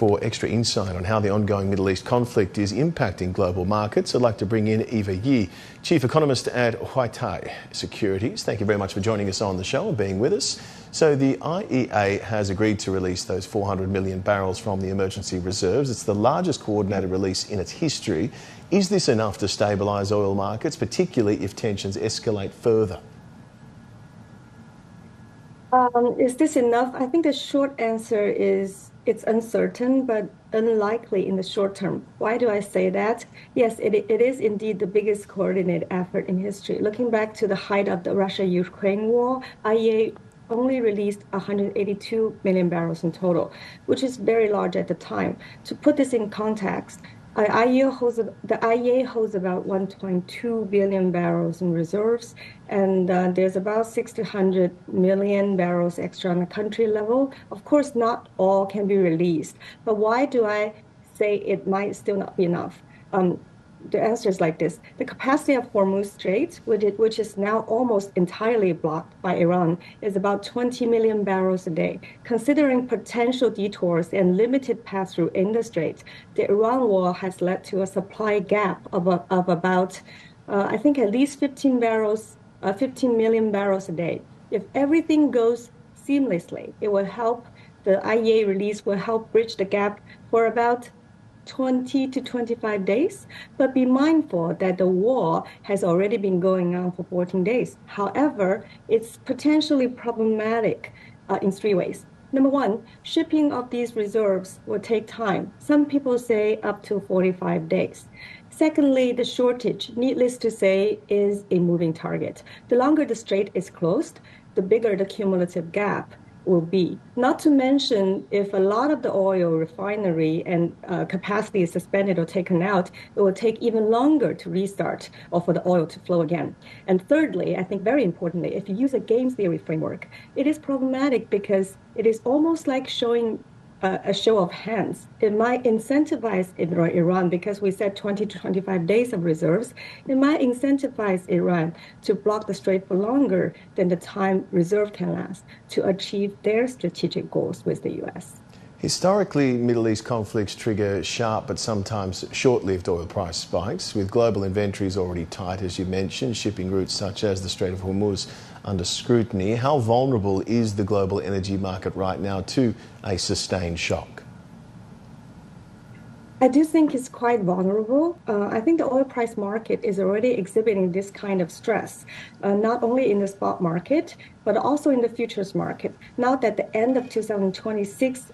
For extra insight on how the ongoing Middle East conflict is impacting global markets, I'd like to bring in Eva Yi, Chief Economist at Huatai Securities. Thank you very much for joining us on the show and being with us. So the IEA has agreed to release those 400 million barrels from the emergency reserves. It's the largest coordinated release in its history. Is this enough to stabilise oil markets, particularly if tensions escalate further? Is this enough? I think the short answer is it's uncertain, but unlikely in the short term. Why do I say that? Yes, it is indeed the biggest coordinated effort in history. Looking back to the height of the Russia-Ukraine war, IEA only released 182 million barrels in total, which is very large at the time. To put this in context, the IEA holds about 1.2 billion barrels in reserves, and there's about 600 million barrels extra on the country level. Of course, not all can be released, but why do I say it might still not be enough? The answer is like this. The capacity of Hormuz Strait, which is now almost entirely blocked by Iran, is about 20 million barrels a day. Considering potential detours and limited pass-through in the strait, the Iran war has led to a supply gap of about, I think, at least 15 million barrels a day. If everything goes seamlessly, it will help, the IEA release will help bridge the gap for about 20 to 25 days, but be mindful that the war has already been going on for 14 days. However, it's potentially problematic in three ways. Number one, shipping of these reserves will take time. Some people say up to 45 days. Secondly, the shortage, needless to say, is a moving target. The longer the strait is closed, the bigger the cumulative gap will be. Not to mention, if a lot of the oil refinery and capacity is suspended or taken out, it will take even longer to restart or for the oil to flow again. And thirdly, I think very importantly, if you use a game theory framework, it is problematic because it is almost like showing a show of hands. It might incentivize Iran, because we said 20 to 25 days of reserves. It might incentivize Iran to block the strait for longer than the time reserve can last to achieve their strategic goals with the U.S. Historically, Middle East conflicts trigger sharp but sometimes short-lived oil price spikes. With global inventories already tight, as you mentioned, shipping routes such as the Strait of Hormuz under scrutiny, how vulnerable is the global energy market right now to a sustained shock? I do think it's quite vulnerable. I think the oil price market is already exhibiting this kind of stress, not only in the spot market, but also in the futures market. Now that the end of 2026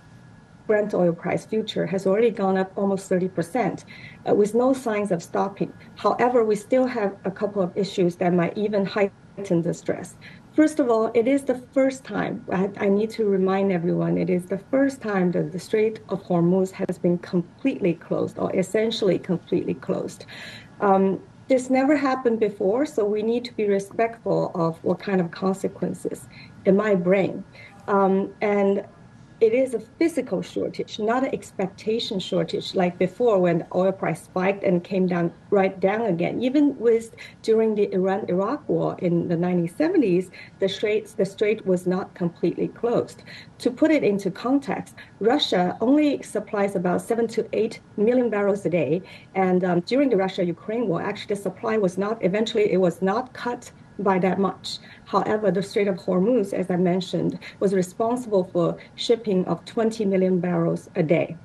Brent oil price future has already gone up almost 30%, with no signs of stopping. However, we still have a couple of issues that might even heighten the stress. First of all, it is the first time, I need to remind everyone, it is the first time that the Strait of Hormuz has been completely closed, or essentially completely closed. This never happened before, so we need to be respectful of what kind of consequences it might bring. And it is a physical shortage, not an expectation shortage like before when the oil price spiked and came down right down again. Even during the Iran-Iraq war in the 1970s, the strait was not completely closed. To put it into context, Russia only supplies about 7 to 8 million barrels a day. And during the Russia-Ukraine war, actually the supply was not cut by that much. However, the Strait of Hormuz, as I mentioned, was responsible for shipping of 20 million barrels a day.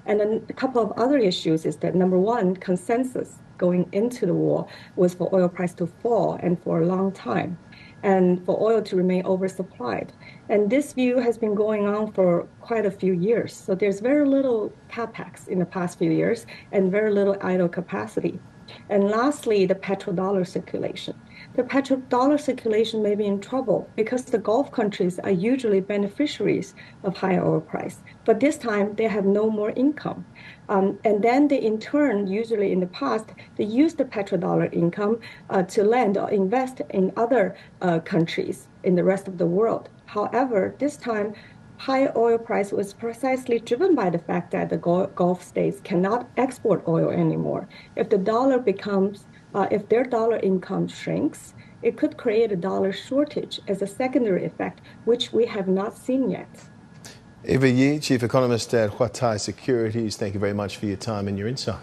And then a couple of other issues is that, number one, consensus going into the war was for oil price to fall and for a long time, and for oil to remain oversupplied. And this view has been going on for quite a few years. So there's very little capex in the past few years and very little idle capacity. And lastly, the petrodollar circulation. The petrodollar circulation may be in trouble because the Gulf countries are usually beneficiaries of higher oil price. But this time, they have no more income. And then they, in turn, usually in the past, they use the petrodollar income to lend or invest in other countries in the rest of the world. However, this time, high oil price was precisely driven by the fact that the Gulf states cannot export oil anymore. If the dollar becomes, if their dollar income shrinks, it could create a dollar shortage as a secondary effect, which we have not seen yet. Eva Yi, Chief Economist at Huatai Securities, thank you very much for your time and your insight.